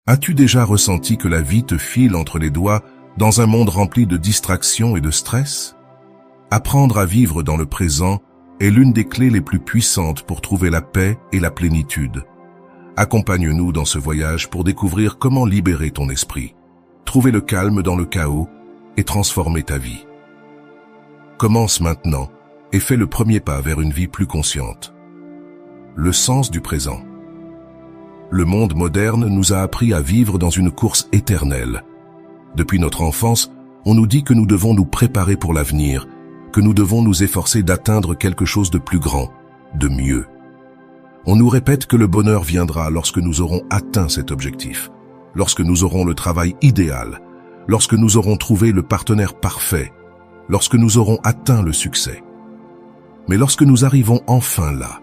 As-tu déjà ressenti que la vie te file entre les doigts dans un monde rempli de distractions et de stress? Apprendre à vivre dans le présent est l'une des clés les plus puissantes pour trouver la paix et la plénitude. Accompagne-nous dans ce voyage pour découvrir comment libérer ton esprit, trouver le calme dans le chaos et transformer ta vie. Commence maintenant et fais le premier pas vers une vie plus consciente. Le sens du présent. Le monde moderne nous a appris à vivre dans une course éternelle. Depuis notre enfance, on nous dit que nous devons nous préparer pour l'avenir, que nous devons nous efforcer d'atteindre quelque chose de plus grand, de mieux. On nous répète que le bonheur viendra lorsque nous aurons atteint cet objectif, lorsque nous aurons le travail idéal, lorsque nous aurons trouvé le partenaire parfait, lorsque nous aurons atteint le succès. Mais lorsque nous arrivons enfin là,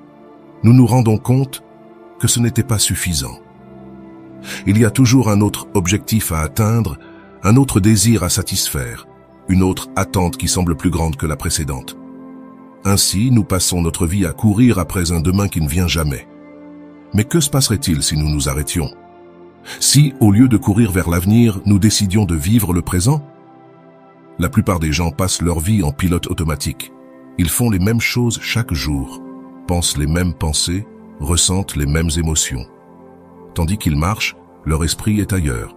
nous nous rendons compte que ce n'était pas suffisant. Il y a toujours un autre objectif à atteindre, un autre désir à satisfaire, une autre attente qui semble plus grande que la précédente. Ainsi, nous passons notre vie à courir après un demain qui ne vient jamais. Mais que se passerait-il si nous nous arrêtions? Si, au lieu de courir vers l'avenir, nous décidions de vivre le présent? La plupart des gens passent leur vie en pilote automatique. Ils font les mêmes choses chaque jour, pensent les mêmes pensées, ressentent les mêmes émotions. Tandis qu'ils marchent, leur esprit est ailleurs.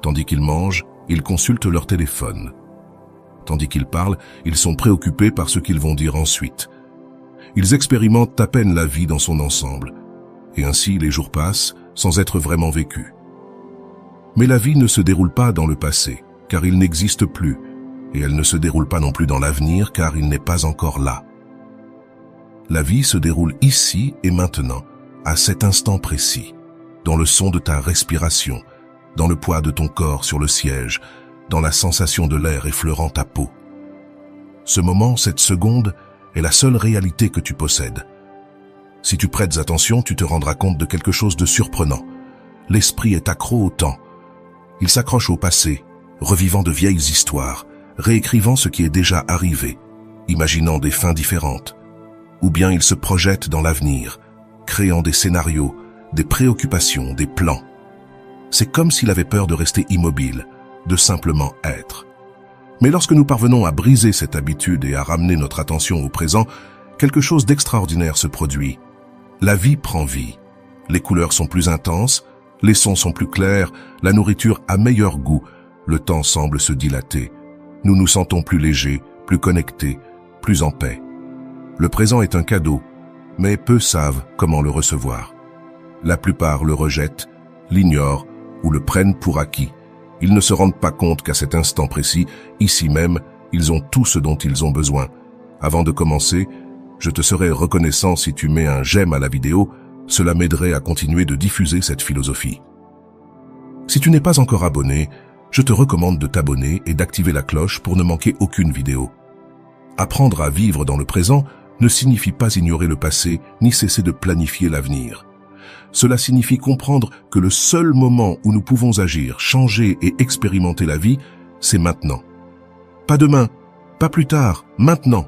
Tandis qu'ils mangent, ils consultent leur téléphone. Tandis qu'ils parlent, ils sont préoccupés par ce qu'ils vont dire ensuite. Ils expérimentent à peine la vie dans son ensemble. Et ainsi, les jours passent sans être vraiment vécus. Mais la vie ne se déroule pas dans le passé, car il n'existe plus, et elle ne se déroule pas non plus dans l'avenir, car il n'est pas encore là. La vie se déroule ici et maintenant, à cet instant précis, dans le son de ta respiration, dans le poids de ton corps sur le siège, dans la sensation de l'air effleurant ta peau. Ce moment, cette seconde, est la seule réalité que tu possèdes. Si tu prêtes attention, tu te rendras compte de quelque chose de surprenant. L'esprit est accro au temps. Il s'accroche au passé, revivant de vieilles histoires, réécrivant ce qui est déjà arrivé, imaginant des fins différentes. Ou bien il se projette dans l'avenir, créant des scénarios, des préoccupations, des plans. C'est comme s'il avait peur de rester immobile, de simplement être. Mais lorsque nous parvenons à briser cette habitude et à ramener notre attention au présent, quelque chose d'extraordinaire se produit. La vie prend vie. Les couleurs sont plus intenses, les sons sont plus clairs, la nourriture a meilleur goût, le temps semble se dilater. Nous nous sentons plus légers, plus connectés, plus en paix. Le présent est un cadeau, mais peu savent comment le recevoir. La plupart le rejettent, l'ignorent ou le prennent pour acquis. Ils ne se rendent pas compte qu'à cet instant précis, ici même, ils ont tout ce dont ils ont besoin. Avant de commencer, je te serais reconnaissant si tu mets un j'aime à la vidéo, cela m'aiderait à continuer de diffuser cette philosophie. Si tu n'es pas encore abonné, je te recommande de t'abonner et d'activer la cloche pour ne manquer aucune vidéo. Apprendre à vivre dans le présent ne signifie pas ignorer le passé ni cesser de planifier l'avenir. Cela signifie comprendre que le seul moment où nous pouvons agir, changer et expérimenter la vie, c'est maintenant. Pas demain, pas plus tard, maintenant.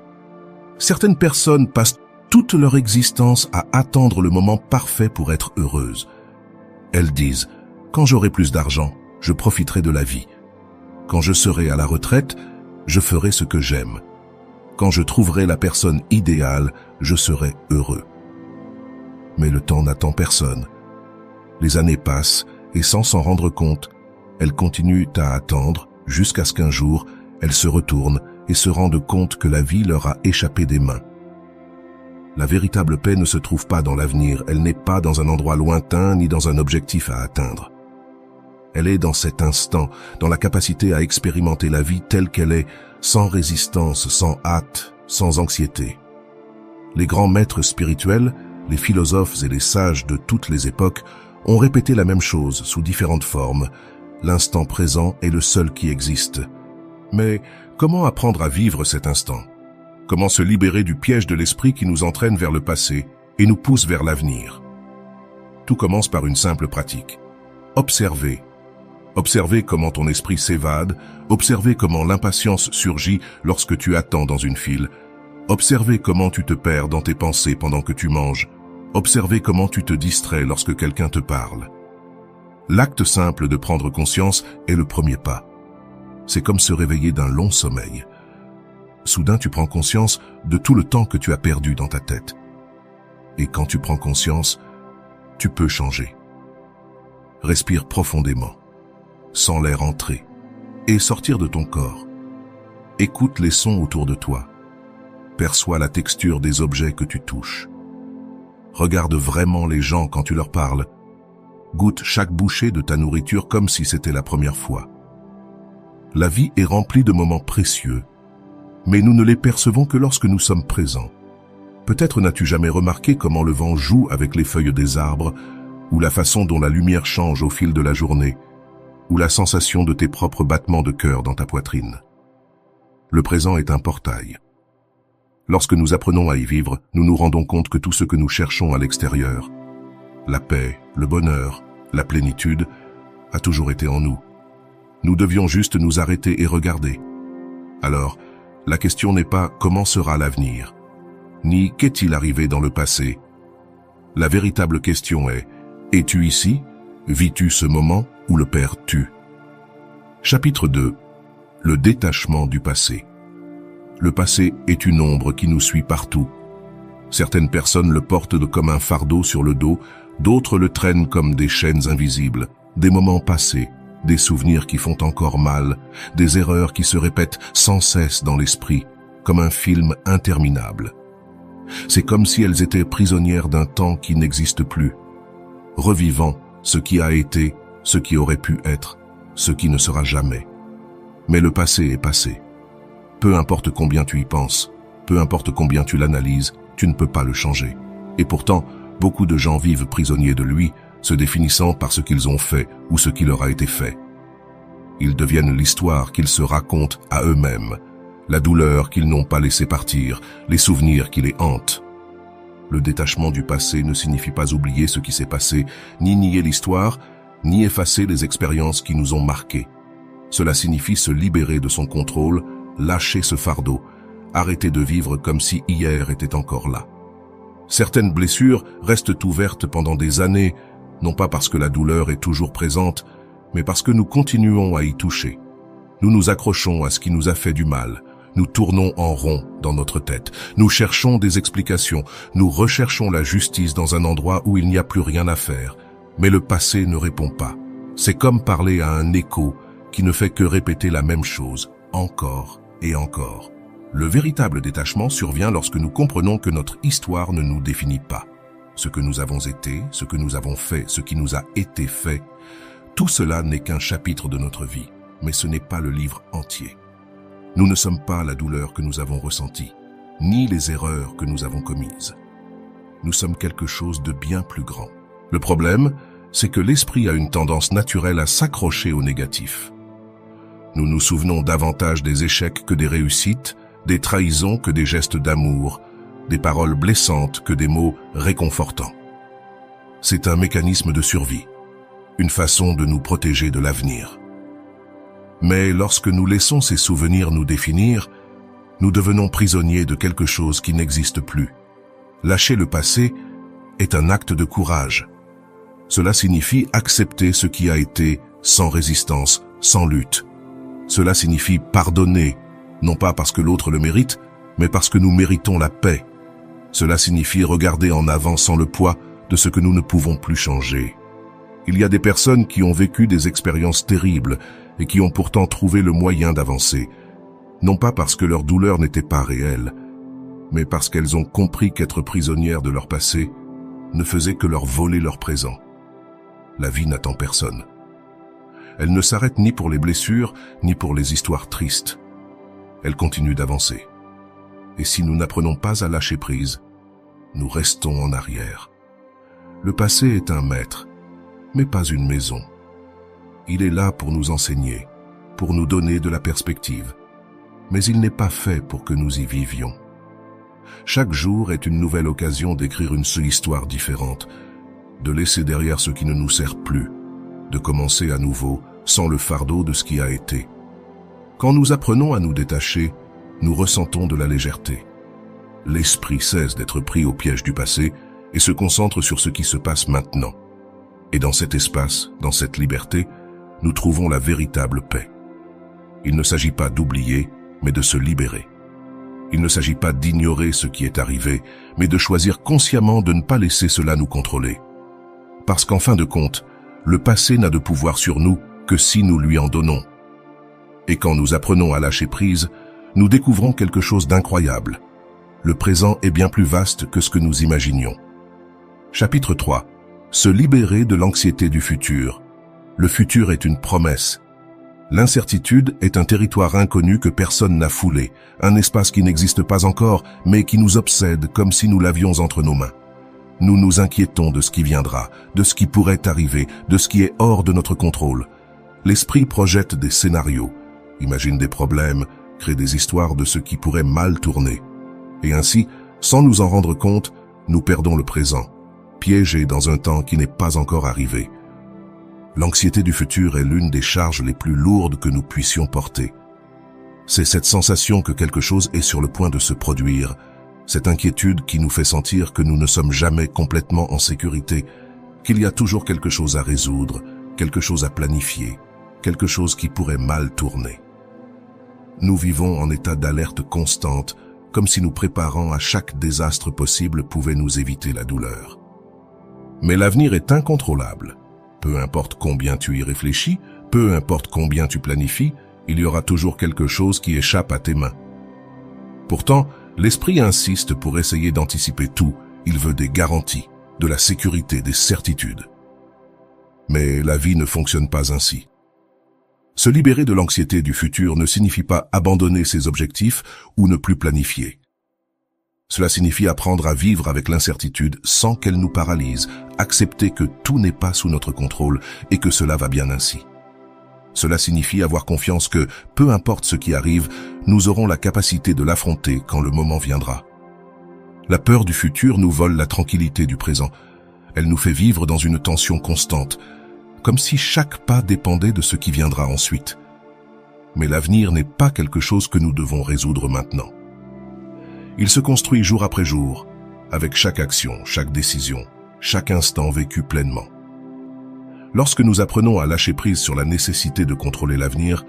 Certaines personnes passent toute leur existence à attendre le moment parfait pour être heureuses. Elles disent « Quand j'aurai plus d'argent, je profiterai de la vie. Quand je serai à la retraite, je ferai ce que j'aime. Quand je trouverai la personne idéale, je serai heureux. » Mais le temps n'attend personne. Les années passent et sans s'en rendre compte, elles continuent à attendre jusqu'à ce qu'un jour, elles se retournent et se rendent compte que la vie leur a échappé des mains. La véritable paix ne se trouve pas dans l'avenir, elle n'est pas dans un endroit lointain ni dans un objectif à atteindre. Elle est dans cet instant, dans la capacité à expérimenter la vie telle qu'elle est, sans résistance, sans hâte, sans anxiété. Les grands maîtres spirituels, les philosophes et les sages de toutes les époques ont répété la même chose sous différentes formes. L'instant présent est le seul qui existe. Mais comment apprendre à vivre cet instant? Comment se libérer du piège de l'esprit qui nous entraîne vers le passé et nous pousse vers l'avenir? Tout commence par une simple pratique. Observer. Observer comment ton esprit s'évade, observer comment l'impatience surgit lorsque tu attends dans une file, observer comment tu te perds dans tes pensées pendant que tu manges, observer comment tu te distrais lorsque quelqu'un te parle. L'acte simple de prendre conscience est le premier pas. C'est comme se réveiller d'un long sommeil. Soudain, tu prends conscience de tout le temps que tu as perdu dans ta tête. Et quand tu prends conscience, tu peux changer. Respire profondément, sens l'air entrer et sortir de ton corps. Écoute les sons autour de toi. Perçois la texture des objets que tu touches. Regarde vraiment les gens quand tu leur parles. Goûte chaque bouchée de ta nourriture comme si c'était la première fois. La vie est remplie de moments précieux, mais nous ne les percevons que lorsque nous sommes présents. Peut-être n'as-tu jamais remarqué comment le vent joue avec les feuilles des arbres, ou la façon dont la lumière change au fil de la journée, ou la sensation de tes propres battements de cœur dans ta poitrine. Le présent est un portail. Lorsque nous apprenons à y vivre, nous nous rendons compte que tout ce que nous cherchons à l'extérieur, la paix, le bonheur, la plénitude, a toujours été en nous. Nous devions juste nous arrêter et regarder. Alors, la question n'est pas comment sera l'avenir, ni qu'est-il arrivé dans le passé. La véritable question est, es-tu ici? Vis-tu ce moment ou le perds-tu? Chapitre 2. Le détachement du passé. Le passé est une ombre qui nous suit partout. Certaines personnes le portent comme un fardeau sur le dos, d'autres le traînent comme des chaînes invisibles, des moments passés, des souvenirs qui font encore mal, des erreurs qui se répètent sans cesse dans l'esprit, comme un film interminable. C'est comme si elles étaient prisonnières d'un temps qui n'existe plus, revivant ce qui a été, ce qui aurait pu être, ce qui ne sera jamais. Mais le passé est passé. Peu importe combien tu y penses, peu importe combien tu l'analyses, tu ne peux pas le changer. Et pourtant, beaucoup de gens vivent prisonniers de lui, se définissant par ce qu'ils ont fait ou ce qui leur a été fait. Ils deviennent l'histoire qu'ils se racontent à eux-mêmes, la douleur qu'ils n'ont pas laissé partir, les souvenirs qui les hantent. Le détachement du passé ne signifie pas oublier ce qui s'est passé, ni nier l'histoire, ni effacer les expériences qui nous ont marqués. Cela signifie se libérer de son contrôle, lâcher ce fardeau, arrêter de vivre comme si hier était encore là. Certaines blessures restent ouvertes pendant des années, non pas parce que la douleur est toujours présente, mais parce que nous continuons à y toucher. Nous nous accrochons à ce qui nous a fait du mal. Nous tournons en rond dans notre tête. Nous cherchons des explications. Nous recherchons la justice dans un endroit où il n'y a plus rien à faire. Mais le passé ne répond pas. C'est comme parler à un écho qui ne fait que répéter la même chose, encore et encore. Le véritable détachement survient lorsque nous comprenons que notre histoire ne nous définit pas. Ce que nous avons été, ce que nous avons fait, ce qui nous a été fait, tout cela n'est qu'un chapitre de notre vie, mais ce n'est pas le livre entier. Nous ne sommes pas la douleur que nous avons ressentie, ni les erreurs que nous avons commises. Nous sommes quelque chose de bien plus grand. Le problème, c'est que l'esprit a une tendance naturelle à s'accrocher au négatif. Nous nous souvenons davantage des échecs que des réussites, des trahisons que des gestes d'amour, des paroles blessantes que des mots réconfortants. C'est un mécanisme de survie, une façon de nous protéger de l'avenir. Mais lorsque nous laissons ces souvenirs nous définir, nous devenons prisonniers de quelque chose qui n'existe plus. Lâcher le passé est un acte de courage. Cela signifie accepter ce qui a été sans résistance, sans lutte. Cela signifie pardonner, non pas parce que l'autre le mérite, mais parce que nous méritons la paix. Cela signifie regarder en avant sans le poids de ce que nous ne pouvons plus changer. Il y a des personnes qui ont vécu des expériences terribles et qui ont pourtant trouvé le moyen d'avancer, non pas parce que leur douleur n'était pas réelle, mais parce qu'elles ont compris qu'être prisonnières de leur passé ne faisait que leur voler leur présent. La vie n'attend personne. Elle ne s'arrête ni pour les blessures, ni pour les histoires tristes. Elle continue d'avancer. Et si nous n'apprenons pas à lâcher prise, nous restons en arrière. Le passé est un maître, mais pas une maison. Il est là pour nous enseigner, pour nous donner de la perspective. Mais il n'est pas fait pour que nous y vivions. Chaque jour est une nouvelle occasion d'écrire une seule histoire différente, de laisser derrière ce qui ne nous sert plus, de commencer à nouveau sans le fardeau de ce qui a été. Quand nous apprenons à nous détacher, nous ressentons de la légèreté. L'esprit cesse d'être pris au piège du passé et se concentre sur ce qui se passe maintenant. Et dans cet espace, dans cette liberté, nous trouvons la véritable paix. Il ne s'agit pas d'oublier, mais de se libérer. Il ne s'agit pas d'ignorer ce qui est arrivé, mais de choisir consciemment de ne pas laisser cela nous contrôler. Parce qu'en fin de compte, le passé n'a de pouvoir sur nous que si nous lui en donnons. Et quand nous apprenons à lâcher prise, nous découvrons quelque chose d'incroyable. Le présent est bien plus vaste que ce que nous imaginions. Chapitre 3. Se libérer de l'anxiété du futur. Le futur est une promesse. L'incertitude est un territoire inconnu que personne n'a foulé, un espace qui n'existe pas encore, mais qui nous obsède comme si nous l'avions entre nos mains. Nous nous inquiétons de ce qui viendra, de ce qui pourrait arriver, de ce qui est hors de notre contrôle. L'esprit projette des scénarios, imagine des problèmes, crée des histoires de ce qui pourrait mal tourner. Et ainsi, sans nous en rendre compte, nous perdons le présent, piégés dans un temps qui n'est pas encore arrivé. L'anxiété du futur est l'une des charges les plus lourdes que nous puissions porter. C'est cette sensation que quelque chose est sur le point de se produire, cette inquiétude qui nous fait sentir que nous ne sommes jamais complètement en sécurité, qu'il y a toujours quelque chose à résoudre, quelque chose à planifier, quelque chose qui pourrait mal tourner. Nous vivons en état d'alerte constante, comme si nous préparant à chaque désastre possible pouvait nous éviter la douleur. Mais l'avenir est incontrôlable. Peu importe combien tu y réfléchis, peu importe combien tu planifies, il y aura toujours quelque chose qui échappe à tes mains. Pourtant, l'esprit insiste pour essayer d'anticiper tout. Il veut des garanties, de la sécurité, des certitudes. Mais la vie ne fonctionne pas ainsi. Se libérer de l'anxiété du futur ne signifie pas abandonner ses objectifs ou ne plus planifier. Cela signifie apprendre à vivre avec l'incertitude sans qu'elle nous paralyse, accepter que tout n'est pas sous notre contrôle et que cela va bien ainsi. Cela signifie avoir confiance que, peu importe ce qui arrive, nous aurons la capacité de l'affronter quand le moment viendra. La peur du futur nous vole la tranquillité du présent. Elle nous fait vivre dans une tension constante, comme si chaque pas dépendait de ce qui viendra ensuite. Mais l'avenir n'est pas quelque chose que nous devons résoudre maintenant. Il se construit jour après jour, avec chaque action, chaque décision, chaque instant vécu pleinement. Lorsque nous apprenons à lâcher prise sur la nécessité de contrôler l'avenir,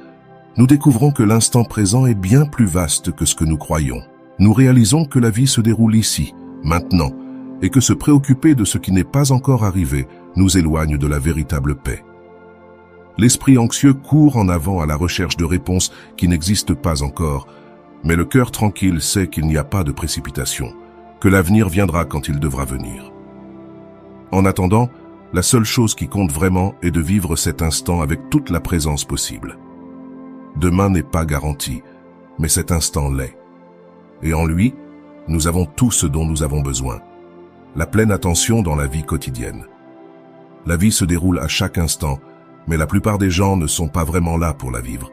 nous découvrons que l'instant présent est bien plus vaste que ce que nous croyons. Nous réalisons que la vie se déroule ici, maintenant, et que se préoccuper de ce qui n'est pas encore arrivé nous éloigne de la véritable paix. L'esprit anxieux court en avant à la recherche de réponses qui n'existent pas encore, mais le cœur tranquille sait qu'il n'y a pas de précipitation, que l'avenir viendra quand il devra venir. En attendant, la seule chose qui compte vraiment est de vivre cet instant avec toute la présence possible. Demain n'est pas garanti, mais cet instant l'est. Et en lui, nous avons tout ce dont nous avons besoin. La pleine attention dans la vie quotidienne. La vie se déroule à chaque instant, mais la plupart des gens ne sont pas vraiment là pour la vivre.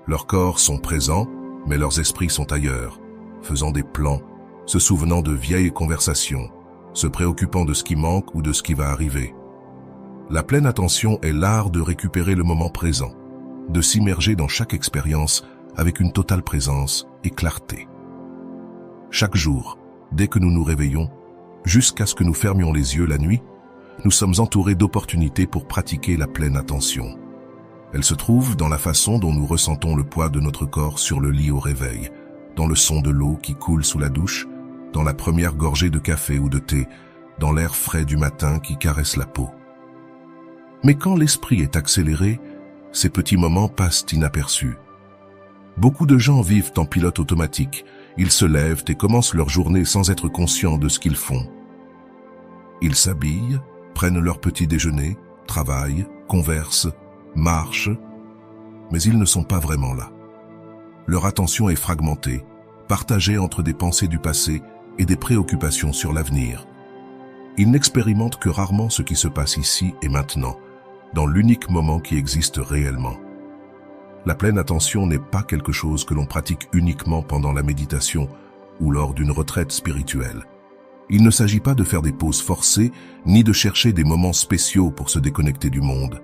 Leurs corps sont présents, mais leurs esprits sont ailleurs, faisant des plans, se souvenant de vieilles conversations, se préoccupant de ce qui manque ou de ce qui va arriver. La pleine attention est l'art de récupérer le moment présent, de s'immerger dans chaque expérience avec une totale présence et clarté. Chaque jour, dès que nous nous réveillons, jusqu'à ce que nous fermions les yeux la nuit, nous sommes entourés d'opportunités pour pratiquer la pleine attention. Elle se trouve dans la façon dont nous ressentons le poids de notre corps sur le lit au réveil, dans le son de l'eau qui coule sous la douche, dans la première gorgée de café ou de thé, dans l'air frais du matin qui caresse la peau. Mais quand l'esprit est accéléré, ces petits moments passent inaperçus. Beaucoup de gens vivent en pilote automatique. Ils se lèvent et commencent leur journée sans être conscients de ce qu'ils font. Ils s'habillent, prennent leur petit déjeuner, travaillent, conversent, marchent, mais ils ne sont pas vraiment là. Leur attention est fragmentée, partagée entre des pensées du passé et des préoccupations sur l'avenir. Ils n'expérimentent que rarement ce qui se passe ici et maintenant, dans l'unique moment qui existe réellement. La pleine attention n'est pas quelque chose que l'on pratique uniquement pendant la méditation ou lors d'une retraite spirituelle. Il ne s'agit pas de faire des pauses forcées, ni de chercher des moments spéciaux pour se déconnecter du monde.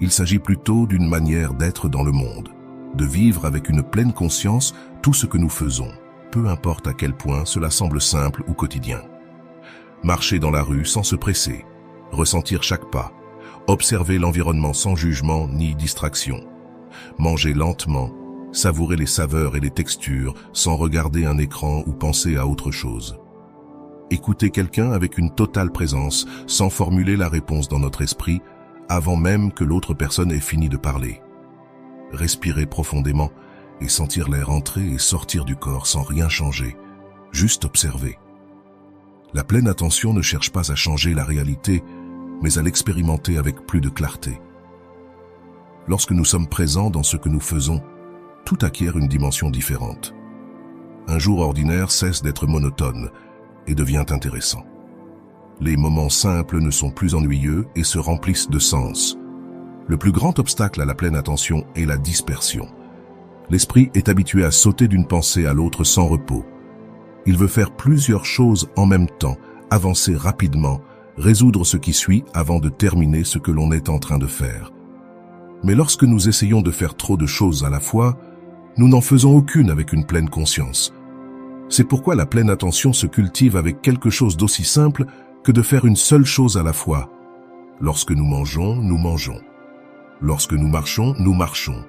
Il s'agit plutôt d'une manière d'être dans le monde, de vivre avec une pleine conscience tout ce que nous faisons, peu importe à quel point cela semble simple ou quotidien. Marcher dans la rue sans se presser, ressentir chaque pas, Observez l'environnement sans jugement ni distraction. Mangez lentement, savourez les saveurs et les textures sans regarder un écran ou penser à autre chose. Écoutez quelqu'un avec une totale présence, sans formuler la réponse dans notre esprit, avant même que l'autre personne ait fini de parler. Respirez profondément et sentir l'air entrer et sortir du corps sans rien changer, juste observer. La pleine attention ne cherche pas à changer la réalité, mais à l'expérimenter avec plus de clarté. Lorsque nous sommes présents dans ce que nous faisons, tout acquiert une dimension différente. Un jour ordinaire cesse d'être monotone et devient intéressant. Les moments simples ne sont plus ennuyeux et se remplissent de sens. Le plus grand obstacle à la pleine attention est la dispersion. L'esprit est habitué à sauter d'une pensée à l'autre sans repos. Il veut faire plusieurs choses en même temps, avancer rapidement, résoudre ce qui suit avant de terminer ce que l'on est en train de faire. Mais lorsque nous essayons de faire trop de choses à la fois, nous n'en faisons aucune avec une pleine conscience. C'est pourquoi la pleine attention se cultive avec quelque chose d'aussi simple que de faire une seule chose à la fois. Lorsque nous mangeons, nous mangeons. Lorsque nous marchons, nous marchons.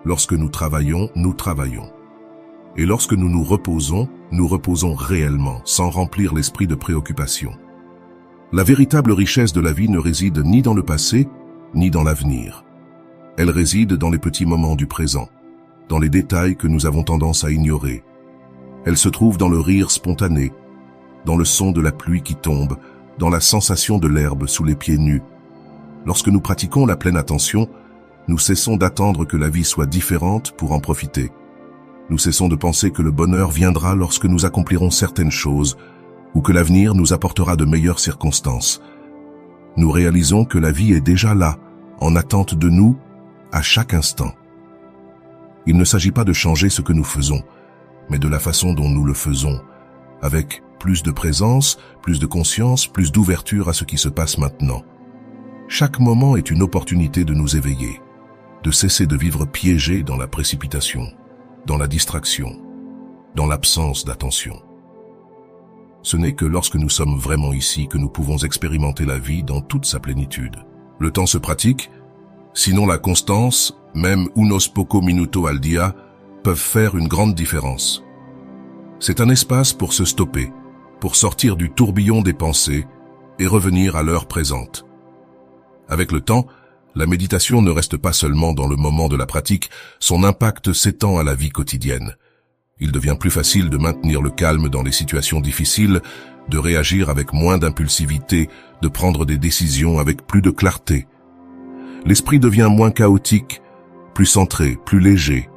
Lorsque nous travaillons, nous travaillons. Et lorsque nous reposons réellement, sans remplir l'esprit de préoccupation. La véritable richesse de la vie ne réside ni dans le passé, ni dans l'avenir. Elle réside dans les petits moments du présent, dans les détails que nous avons tendance à ignorer. Elle se trouve dans le rire spontané, dans le son de la pluie qui tombe, dans la sensation de l'herbe sous les pieds nus. Lorsque nous pratiquons la pleine attention, nous cessons d'attendre que la vie soit différente pour en profiter. Nous cessons de penser que le bonheur viendra lorsque nous accomplirons certaines choses ou que l'avenir nous apportera de meilleures circonstances. Nous réalisons que la vie est déjà là, en attente de nous, à chaque instant. Il ne s'agit pas de changer ce que nous faisons, mais de la façon dont nous le faisons, avec plus de présence, plus de conscience, plus d'ouverture à ce qui se passe maintenant. Chaque moment est une opportunité de nous éveiller, de cesser de vivre piégés dans la précipitation, dans la distraction, dans l'absence d'attention. Ce n'est que lorsque nous sommes vraiment ici que nous pouvons expérimenter la vie dans toute sa plénitude. Le temps se pratique, sinon la constance, même unos poco minuto al día, peuvent faire une grande différence. C'est un espace pour se stopper, pour sortir du tourbillon des pensées et revenir à l'heure présente. Avec le temps, la méditation ne reste pas seulement dans le moment de la pratique, son impact s'étend à la vie quotidienne. Il devient plus facile de maintenir le calme dans les situations difficiles, de réagir avec moins d'impulsivité, de prendre des décisions avec plus de clarté. L'esprit devient moins chaotique, plus centré, plus léger.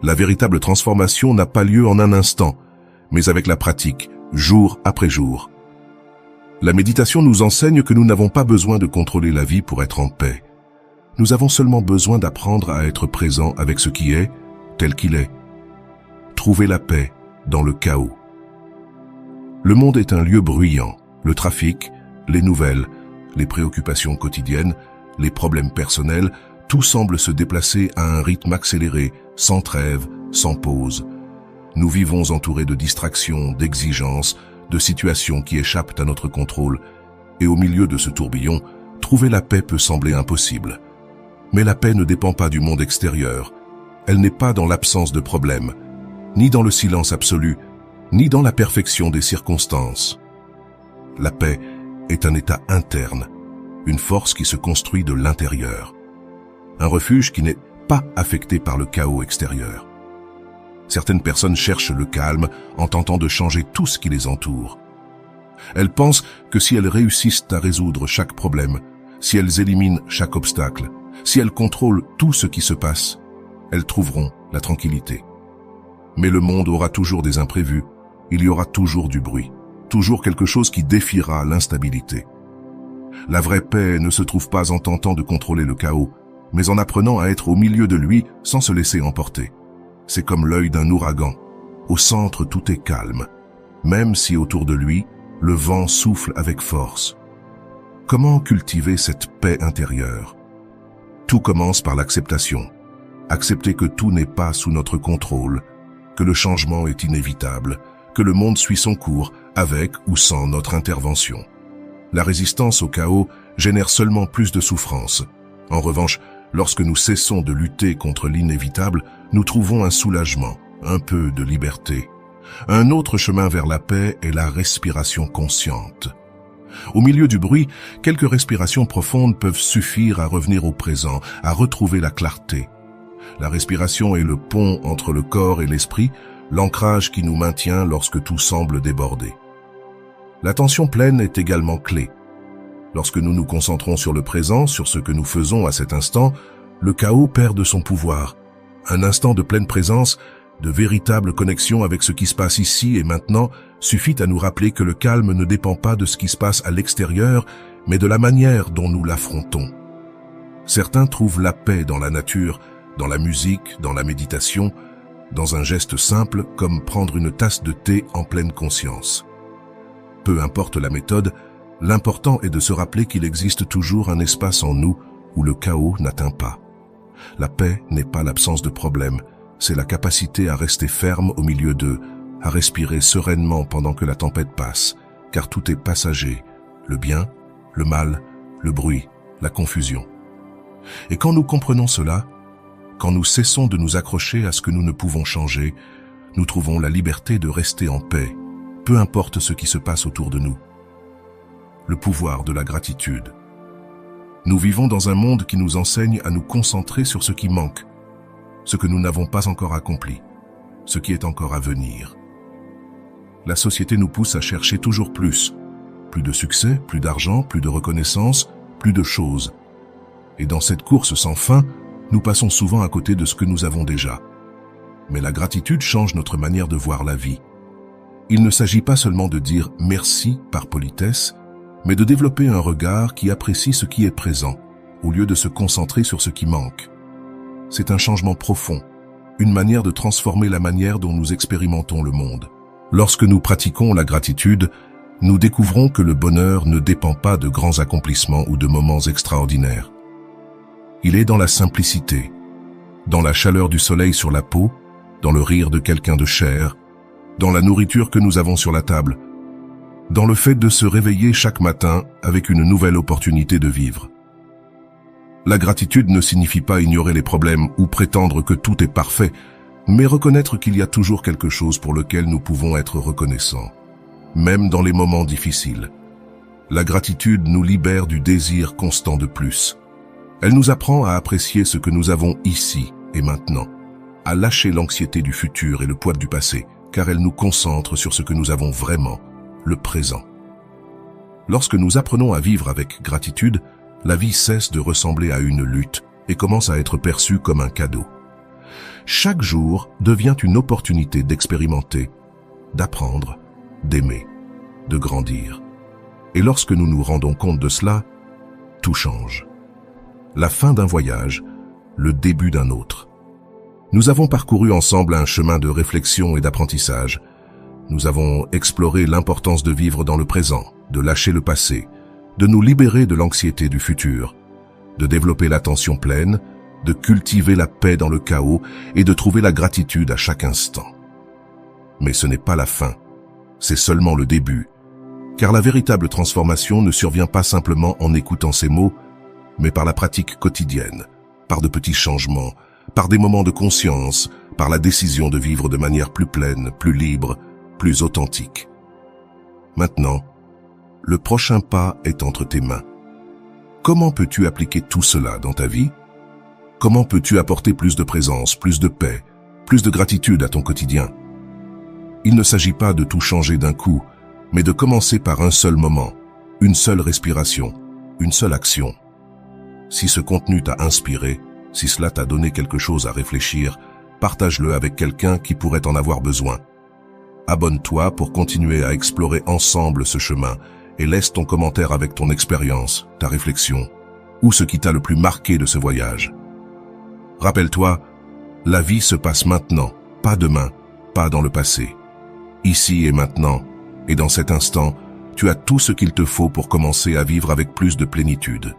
La véritable transformation n'a pas lieu en un instant, mais avec la pratique, jour après jour. La méditation nous enseigne que nous n'avons pas besoin de contrôler la vie pour être en paix. Nous avons seulement besoin d'apprendre à être présent avec ce qui est, tel qu'il est. Trouver la paix dans le chaos. Le monde est un lieu bruyant. Le trafic, les nouvelles, les préoccupations quotidiennes, les problèmes personnels, tout semble se déplacer à un rythme accéléré, sans trêve, sans pause. Nous vivons entourés de distractions, d'exigences, de situations qui échappent à notre contrôle, et au milieu de ce tourbillon, trouver la paix peut sembler impossible. Mais la paix ne dépend pas du monde extérieur. Elle n'est pas dans l'absence de problèmes, ni dans le silence absolu, ni dans la perfection des circonstances. La paix est un état interne, une force qui se construit de l'intérieur. Un refuge qui n'est pas affecté par le chaos extérieur. Certaines personnes cherchent le calme en tentant de changer tout ce qui les entoure. Elles pensent que si elles réussissent à résoudre chaque problème, si elles éliminent chaque obstacle, si elles contrôlent tout ce qui se passe, elles trouveront la tranquillité. Mais le monde aura toujours des imprévus, il y aura toujours du bruit, toujours quelque chose qui défiera l'instabilité. La vraie paix ne se trouve pas en tentant de contrôler le chaos, mais en apprenant à être au milieu de lui sans se laisser emporter. C'est comme l'œil d'un ouragan. Au centre, tout est calme, même si autour de lui, le vent souffle avec force. Comment cultiver cette paix intérieure? Tout commence par l'acceptation. Accepter que tout n'est pas sous notre contrôle, que le changement est inévitable, que le monde suit son cours avec ou sans notre intervention. La résistance au chaos génère seulement plus de souffrance. En revanche, lorsque nous cessons de lutter contre l'inévitable, nous trouvons un soulagement, un peu de liberté. Un autre chemin vers la paix est la respiration consciente. Au milieu du bruit, quelques respirations profondes peuvent suffire à revenir au présent, à retrouver la clarté. La respiration est le pont entre le corps et l'esprit, l'ancrage qui nous maintient lorsque tout semble déborder. L'attention pleine est également clé. Lorsque nous nous concentrons sur le présent, sur ce que nous faisons à cet instant, le chaos perd de son pouvoir. Un instant de pleine présence, de véritable connexion avec ce qui se passe ici et maintenant, suffit à nous rappeler que le calme ne dépend pas de ce qui se passe à l'extérieur, mais de la manière dont nous l'affrontons. Certains trouvent la paix dans la nature, dans la musique, dans la méditation, dans un geste simple comme prendre une tasse de thé en pleine conscience. Peu importe la méthode, l'important est de se rappeler qu'il existe toujours un espace en nous où le chaos n'atteint pas. La paix n'est pas l'absence de problème, c'est la capacité à rester ferme au milieu d'eux, à respirer sereinement pendant que la tempête passe, car tout est passager, le bien, le mal, le bruit, la confusion. Et quand nous comprenons cela, quand nous cessons de nous accrocher à ce que nous ne pouvons changer, nous trouvons la liberté de rester en paix, peu importe ce qui se passe autour de nous. Le pouvoir de la gratitude. Nous vivons dans un monde qui nous enseigne à nous concentrer sur ce qui manque, ce que nous n'avons pas encore accompli, ce qui est encore à venir. La société nous pousse à chercher toujours plus de succès, plus d'argent, plus de reconnaissance, plus de choses. Et dans cette course sans fin, nous passons souvent à côté de ce que nous avons déjà. Mais la gratitude change notre manière de voir la vie. Il ne s'agit pas seulement de dire merci par politesse, mais de développer un regard qui apprécie ce qui est présent, au lieu de se concentrer sur ce qui manque. C'est un changement profond, une manière de transformer la manière dont nous expérimentons le monde. Lorsque nous pratiquons la gratitude, nous découvrons que le bonheur ne dépend pas de grands accomplissements ou de moments extraordinaires. Il est dans la simplicité, dans la chaleur du soleil sur la peau, dans le rire de quelqu'un de cher, dans la nourriture que nous avons sur la table, dans le fait de se réveiller chaque matin avec une nouvelle opportunité de vivre. La gratitude ne signifie pas ignorer les problèmes ou prétendre que tout est parfait, mais reconnaître qu'il y a toujours quelque chose pour lequel nous pouvons être reconnaissants, même dans les moments difficiles. La gratitude nous libère du désir constant de plus. Elle nous apprend à apprécier ce que nous avons ici et maintenant, à lâcher l'anxiété du futur et le poids du passé, car elle nous concentre sur ce que nous avons vraiment, le présent. Lorsque nous apprenons à vivre avec gratitude, la vie cesse de ressembler à une lutte et commence à être perçue comme un cadeau. Chaque jour devient une opportunité d'expérimenter, d'apprendre, d'aimer, de grandir. Et lorsque nous nous rendons compte de cela, tout change. La fin d'un voyage, le début d'un autre. Nous avons parcouru ensemble un chemin de réflexion et d'apprentissage. Nous avons exploré l'importance de vivre dans le présent, de lâcher le passé, de nous libérer de l'anxiété du futur, de développer l'attention pleine, de cultiver la paix dans le chaos et de trouver la gratitude à chaque instant. Mais ce n'est pas la fin, c'est seulement le début, car la véritable transformation ne survient pas simplement en écoutant ces mots, mais par la pratique quotidienne, par de petits changements, par des moments de conscience, par la décision de vivre de manière plus pleine, plus libre, plus authentique. Maintenant, le prochain pas est entre tes mains. Comment peux-tu appliquer tout cela dans ta vie? Comment peux-tu apporter plus de présence, plus de paix, plus de gratitude à ton quotidien? Il ne s'agit pas de tout changer d'un coup, mais de commencer par un seul moment, une seule respiration, une seule action. Si ce contenu t'a inspiré, si cela t'a donné quelque chose à réfléchir, partage-le avec quelqu'un qui pourrait en avoir besoin. Abonne-toi pour continuer à explorer ensemble ce chemin et laisse ton commentaire avec ton expérience, ta réflexion, ou ce qui t'a le plus marqué de ce voyage. Rappelle-toi, la vie se passe maintenant, pas demain, pas dans le passé. Ici et maintenant, et dans cet instant, tu as tout ce qu'il te faut pour commencer à vivre avec plus de plénitude.